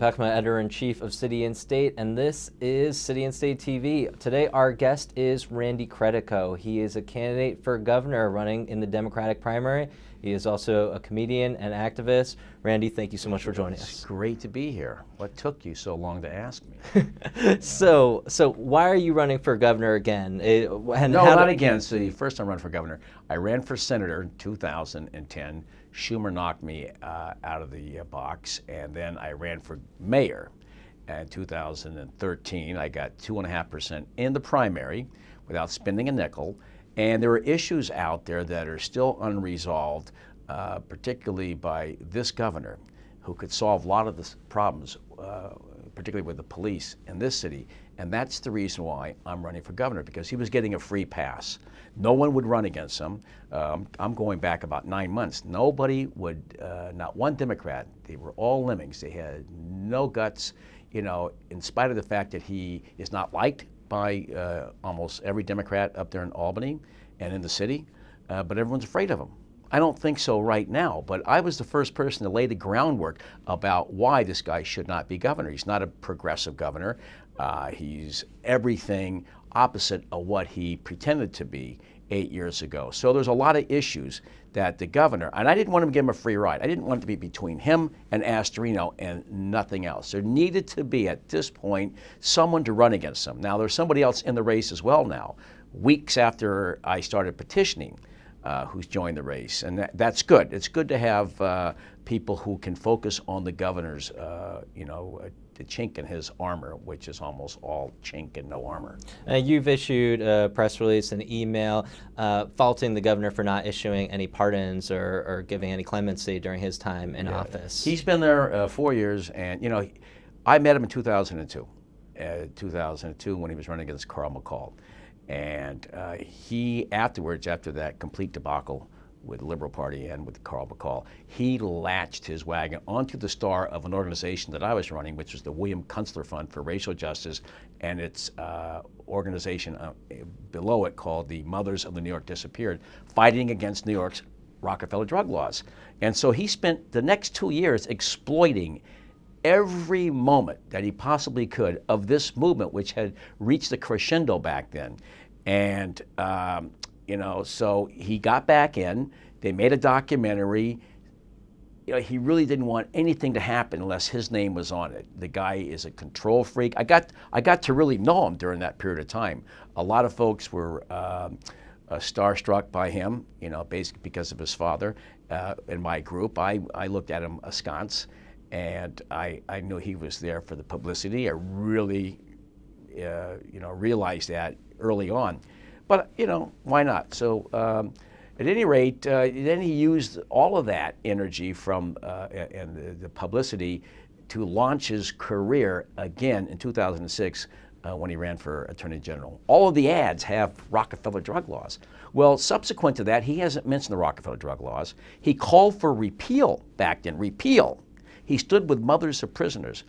Peckma, Editor-in-Chief of City and State, and this is City and State TV. Today our guest is Randy Credico. He is a candidate for governor running in the Democratic primary. He is also a comedian and activist. Randy, thank you so much for joining us. It's great to be here. What took you so long to ask me? So why are you running for governor again? Not again. So the first time I ran for governor, I ran for senator in 2010. Schumer knocked me out of the box, and then I ran for mayor in 2013. I got 2.5% in the primary without spending a nickel. And there are issues out there that are still unresolved, particularly by this governor, who could solve a lot of the problems, particularly with the police in this city. And that's the reason why I'm running for governor, because he was getting a free pass. No one would run against him. I'm going back about 9 months. Nobody would, not one Democrat. They were all lemmings. They had no guts, in spite of the fact that he is not liked by almost every Democrat up there in Albany and in the city, but everyone's afraid of him. I don't think so right now, but I was the first person to lay the groundwork about why this guy should not be governor. He's not a progressive governor. He's everything opposite of what he pretended to be 8 years ago. So there's a lot of issues that the governor, and I didn't want him to give him a free ride. I didn't want it to be between him and Astorino and nothing else. There needed to be, at this point, someone to run against him. Now, there's somebody else in the race as well now, weeks after I started petitioning, who's joined the race. And that's good. It's good to have people who can focus on the governor's, the chink in his armor, which is almost all chink and no armor. You've issued a press release, an email, faulting the governor for not issuing any pardons or giving any clemency during his time in office. He's been there 4 years, and I met him in 2002. 2002 when he was running against McCall. And he afterwards, after that complete debacle with the Liberal Party and with McCall, he latched his wagon onto the star of an organization that I was running, which was the William Kunstler Fund for Racial Justice, and its organization below it called the Mothers of the New York Disappeared, fighting against New York's Rockefeller drug laws. And so he spent the next 2 years exploiting every moment that he possibly could of this movement, which had reached the crescendo back then. And so he got back in. They made a documentary. He really didn't want anything to happen unless his name was on it. The guy is a control freak. I got to really know him during that period of time. A lot of folks were starstruck by him, basically because of his father. In my group, I looked at him askance, and I knew he was there for the publicity. I really, realized that early on. But, why not? So at any rate, then he used all of that energy from and the publicity to launch his career again in 2006 when he ran for Attorney General. All of the ads have Rockefeller drug laws. Well, subsequent to that, he hasn't mentioned the Rockefeller drug laws. He called for repeal back then, repeal. He stood with mothers of prisoners.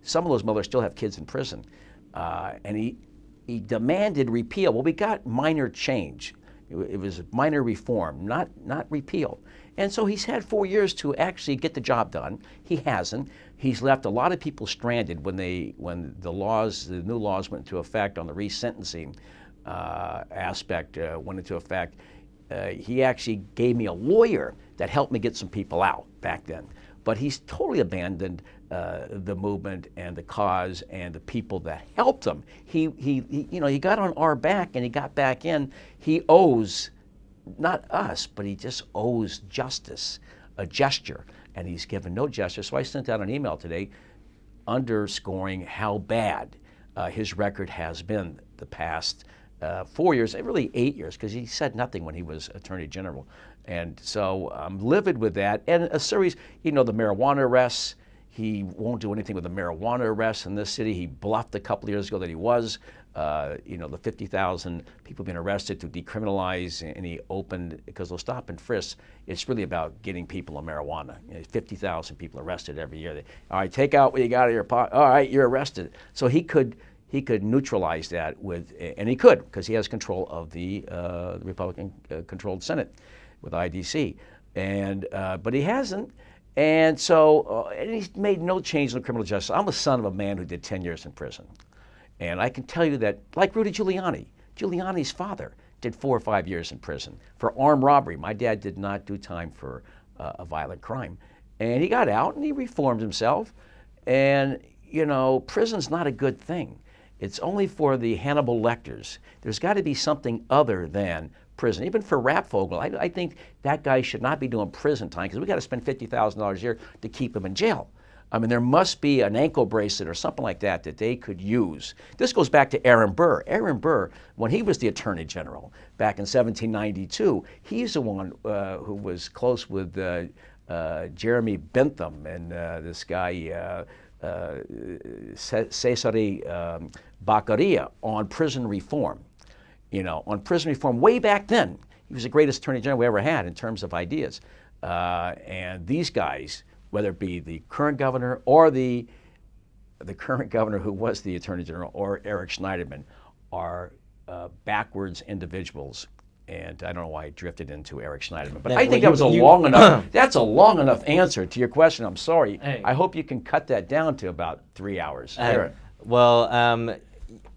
Some of those mothers still have kids in prison. And he demanded repeal. Well, we got minor change. It was minor reform, not repeal. And so he's had 4 years to actually get the job done. He hasn't. He's left a lot of people stranded when the new laws went into effect on the resentencing aspect went into effect. He actually gave me a lawyer that helped me get some people out back then. But he's totally abandoned the movement and the cause and the people that helped him. He got on our back and he got back in. He owes, not us, but he just owes justice, a gesture, and he's given no gesture. So I sent out an email today underscoring how bad his record has been the past 4 years, really 8 years, because he said nothing when he was Attorney General. And so I'm livid with that. And a series, the marijuana arrests. He won't do anything with the marijuana arrests in this city. He bluffed a couple of years ago that he was. The 50,000 people being arrested to decriminalize, and he opened, because they'll stop and frisk. It's really about getting people on marijuana. 50,000 people arrested every year. All right, take out what you got in your pocket. All right, you're arrested. So he could neutralize that with, and he could, because he has control of the Republican-controlled Senate with IDC, but he hasn't. And so, and he's made no change in the criminal justice. I'm the son of a man who did 10 years in prison. And I can tell you that, like Rudy Giuliani, Giuliani's father did 4 or 5 years in prison for armed robbery. My dad did not do time for a violent crime. And he got out and he reformed himself. And, you know, prison's not a good thing. It's only for the Hannibal Lecters. There's got to be something other than prison. Even for Rapfogel, I think that guy should not be doing prison time because we got to spend $50,000 a year to keep him in jail. I mean, there must be an ankle bracelet or something like that that they could use. This goes back to Aaron Burr. Aaron Burr, when he was the Attorney General back in 1792, he's the one who was close with Jeremy Bentham and this guy, Cesare Beccaria, on prison reform. You know, on prison reform way back then. He was the greatest Attorney General we ever had in terms of ideas. And these guys, whether it be the current governor or the current governor who was the Attorney General or Eric Schneiderman, are backwards individuals. And I don't know why I drifted into Eric Schneiderman, but I think that was a long enough. That's a long enough answer to your question. I'm sorry. Hey. I hope you can cut that down to about 3 hours. Well,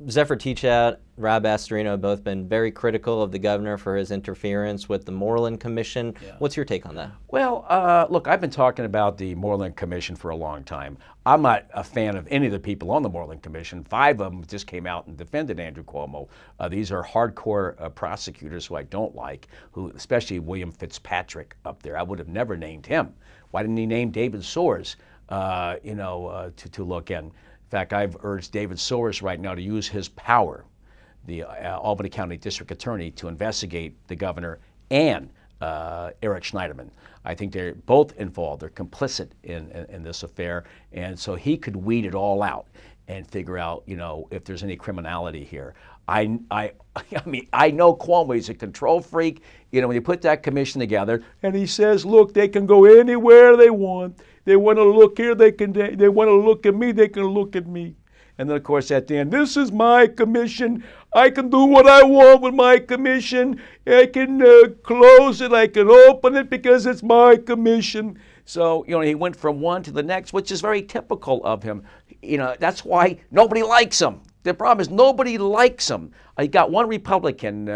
Zephyr Teachout, Rob Astorino have both been very critical of the governor for his interference with the Moreland Commission. Yeah. What's your take on that? Well, look, I've been talking about the Moreland Commission for a long time. I'm not a fan of any of the people on the Moreland Commission. 5 of them just came out and defended Andrew Cuomo. These are hardcore prosecutors who I don't like, who, especially William Fitzpatrick up there. I would have never named him. Why didn't he name David Soares, to look in? In fact, I've urged David Soares right now to use his power, the Albany County District Attorney, to investigate the governor and Eric Schneiderman. I think they're both involved. They're complicit in this affair. And so he could weed it all out and figure out, you know, if there's any criminality here. I mean, I know Cuomo is a control freak. You know, when you put that commission together, and he says, look, they can go anywhere they want. They want to look here, they want to look at me, they can look at me. And then, of course, at the end, this is my commission. I can do what I want with my commission. I can close it, I can open it because it's my commission. So, you know, he went from one to the next, which is very typical of him. You know, that's why nobody likes him. The problem is nobody likes him. He got one Republican,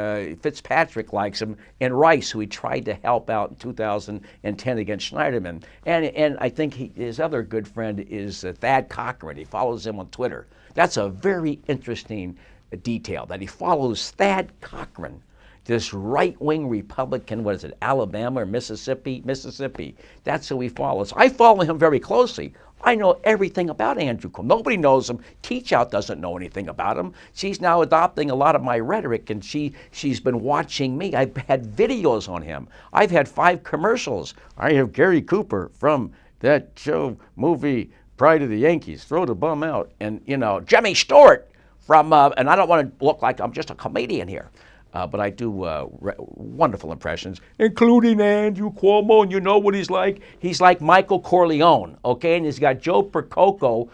Fitzpatrick likes him, and Rice, who he tried to help out in 2010 against Schneiderman. And I think his other good friend is Thad Cochran. He follows him on Twitter. That's a very interesting detail, that he follows Thad Cochran, this right-wing Republican, what is it, Alabama or Mississippi? Mississippi. That's who he follows. I follow him very closely. I know everything about Andrew Cuomo. Nobody knows him. Teachout doesn't know anything about him. She's now adopting a lot of my rhetoric, and she's been watching me. I've had videos on him. I've had 5 commercials. I have Gary Cooper from that show, movie, Pride of the Yankees, Throw the Bum Out, and, you know, Jimmy Stewart from, and I don't want to look like I'm just a comedian here. But I do wonderful impressions, including Andrew Cuomo, and you know what he's like. He's like Michael Corleone, okay? And he's got Joe Percoco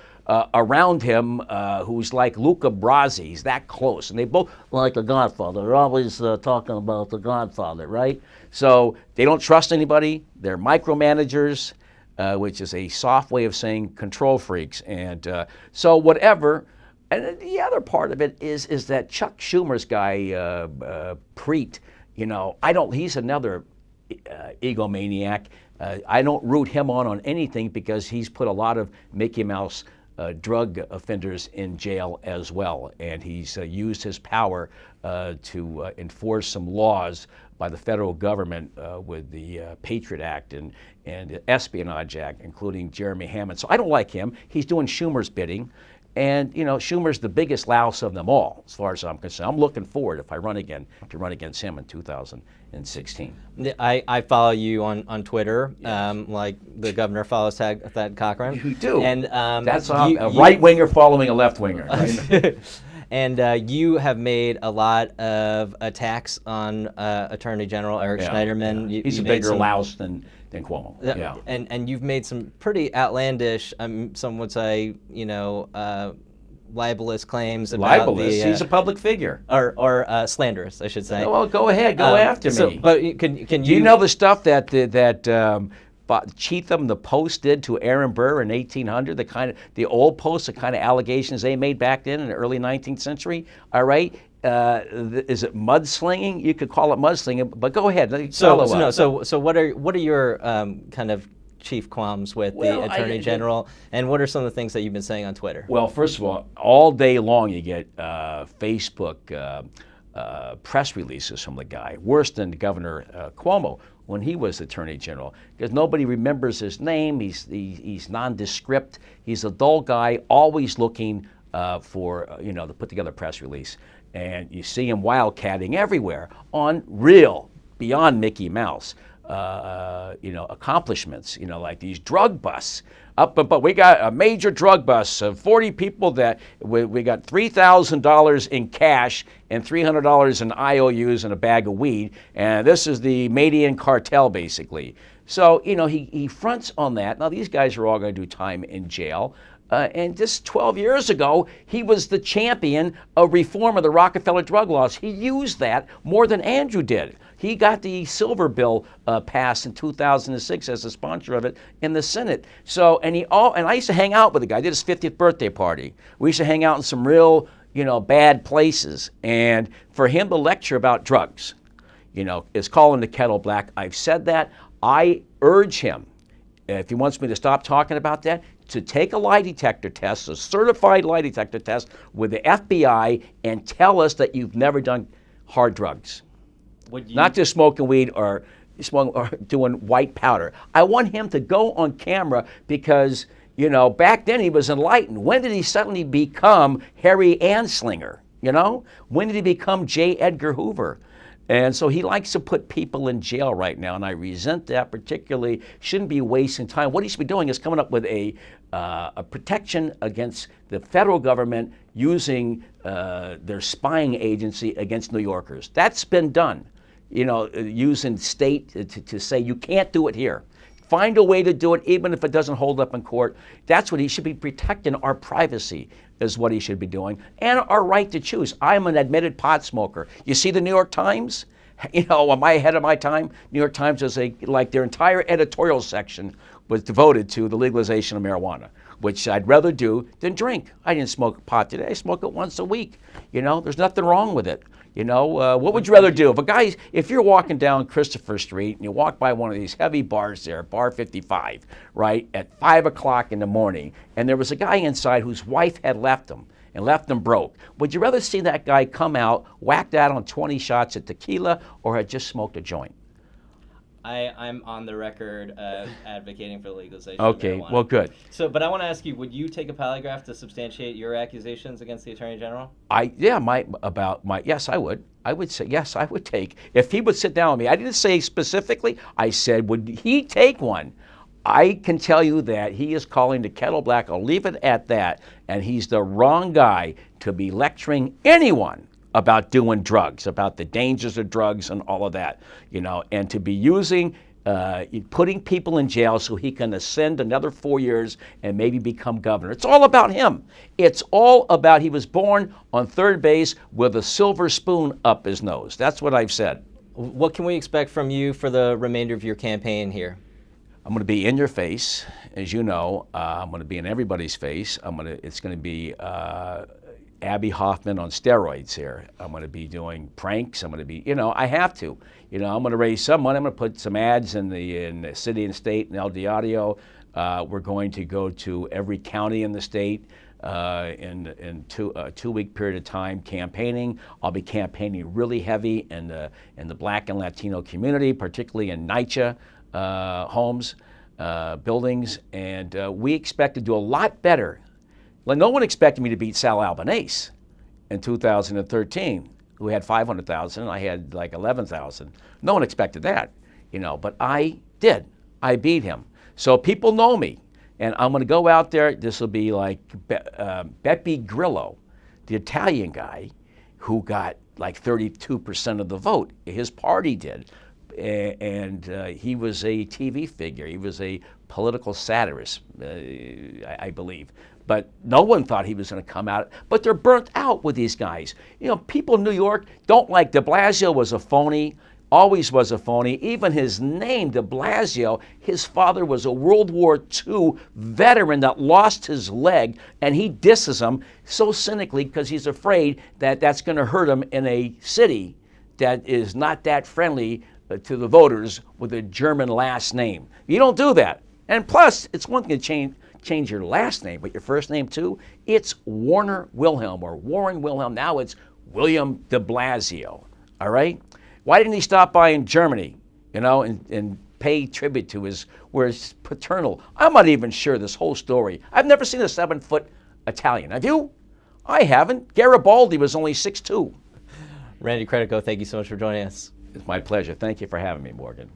around him, who's like Luca Brasi. He's that close. And they both like The Godfather. They're always talking about The Godfather, right? So they don't trust anybody. They're micromanagers, which is a soft way of saying control freaks. And so whatever. And the other part of it is that Chuck Schumer's guy, Preet, you know, he's another egomaniac. I don't root him on anything because he's put a lot of Mickey Mouse drug offenders in jail as well. And he's used his power to enforce some laws by the federal government with the Patriot Act and the Espionage Act, including Jeremy Hammond. So I don't like him. He's doing Schumer's bidding. And, you know, Schumer's the biggest louse of them all, as far as I'm concerned. I'm looking forward, if I run again, to run against him in 2016. I follow you on Twitter, yes. Like the governor follows Thad Cochran. You do. And that's a right-winger following a left-winger. Right? And you have made a lot of attacks on Attorney General Eric Schneiderman. Yeah. He's a bigger louse than Cuomo. Yeah. And you've made some pretty outlandish, some would say, you know, libelous claims about libelous. He's a public figure. Or slanderous, I should say. Well, go ahead. Go after me. But can you... Do you know the stuff that Cheatham, the Post did to Aaron Burr in 1800, the old Post, the kind of allegations they made back then in the early 19th century. All right, is it mudslinging? You could call it mudslinging, but go ahead. So what are your kind of chief qualms with the Attorney General, and what are some of the things that you've been saying on Twitter? Well, first of all day long you get Facebook press releases from the guy, worse than Governor Cuomo when he was Attorney General, because nobody remembers his name. He's nondescript. He's a dull guy, always looking for to put together a press release, and you see him wildcatting everywhere on real, beyond Mickey Mouse. Accomplishments, like these drug busts. But we got a major drug bust of 40 people that we got $3,000 in cash and $300 in IOUs and a bag of weed. And this is the Median cartel, basically. So, he fronts on that. Now, these guys are all going to do time in jail. And just 12 years ago, he was the champion of reform of the Rockefeller drug laws. He used that more than Andrew did. He got the Silver Bill passed in 2006 as a sponsor of it in the Senate. So, and I used to hang out with the guy. I did his 50th birthday party. We used to hang out in some real, bad places. And for him to lecture about drugs, is calling the kettle black. I've said that. I urge him, if he wants me to stop talking about that, to take a lie detector test, a certified lie detector test with the FBI, and tell us that you've never done hard drugs. Not just smoking weed or doing white powder. I want him to go on camera because, back then he was enlightened. When did he suddenly become Harry Anslinger? When did he become J. Edgar Hoover? And so he likes to put people in jail right now, and I resent that particularly. Shouldn't be wasting time. What he should be doing is coming up with a protection against the federal government using their spying agency against New Yorkers. That's been done, using state to say you can't do it here. Find a way to do it, even if it doesn't hold up in court. That's what he should be protecting. Our privacy is what he should be doing, and our right to choose. I'm an admitted pot smoker. You see the New York Times? Am I ahead of my time? New York Times is their entire editorial section was devoted to the legalization of marijuana, which I'd rather do than drink. I didn't smoke pot today. I smoke it once a week. There's nothing wrong with it. What would you rather do? If you're walking down Christopher Street and you walk by one of these heavy bars there, Bar 55, right, at 5 o'clock in the morning, and there was a guy inside whose wife had left him broke, would you rather see that guy come out, whacked out on 20 shots of tequila, or had just smoked a joint? I'm on the record advocating for the legalization of marijuana. Well, good. But I want to ask you, would you take a polygraph to substantiate your accusations against the Attorney General? Yes, I would. I would say, yes, I would take. If he would sit down with me, I didn't say specifically, I said, would he take one? I can tell you that he is calling the kettle black. I'll leave it at that. And he's the wrong guy to be lecturing anyone about doing drugs, about the dangers of drugs and all of that, and to be putting people in jail so he can ascend another 4 years and maybe become governor. It's all about him. It's all about he was born on third base with a silver spoon up his nose. That's what I've said. What can we expect from you for the remainder of your campaign here? I'm going to be in your face, as you know. I'm going to be in everybody's face. It's going to be Abby Hoffman on steroids here. I'm going to be doing pranks. I'm going to be, I have to. I'm going to raise some money. I'm going to put some ads in the city and state and El Diario. We're going to go to every county in the state in a 2-week period of time campaigning. I'll be campaigning really heavy in the Black and Latino community, particularly in NYCHA homes, buildings, and we expect to do a lot better. No one expected me to beat Sal Albanese in 2013, who had 500,000, and I had like 11,000. No one expected that, but I did. I beat him. So people know me, and I'm going to go out there. This will be like Beppe Grillo, the Italian guy who got like 32% of the vote. His party did. And he was a TV figure. He was a political satirist, I believe. But no one thought he was going to come out. But they're burnt out with these guys. People in New York don't like de Blasio was a phony. always was a phony. Even his name, de Blasio, his father was a World War II veteran that lost his leg, and he disses him so cynically because he's afraid that that's going to hurt him in a city that is not that friendly to the voters with a German last name. You don't do that. And plus, it's one thing to change your last name, but your first name too. It's Warner Wilhelm or Warren Wilhelm. Now it's William de Blasio. All right? Why didn't he stop by in Germany, and pay tribute to his paternal? I'm not even sure this whole story. I've never seen a 7-foot Italian. Have you? I haven't. Garibaldi was only 6'2". Randy Credico, thank you so much for joining us. It's my pleasure. Thank you for having me, Morgan.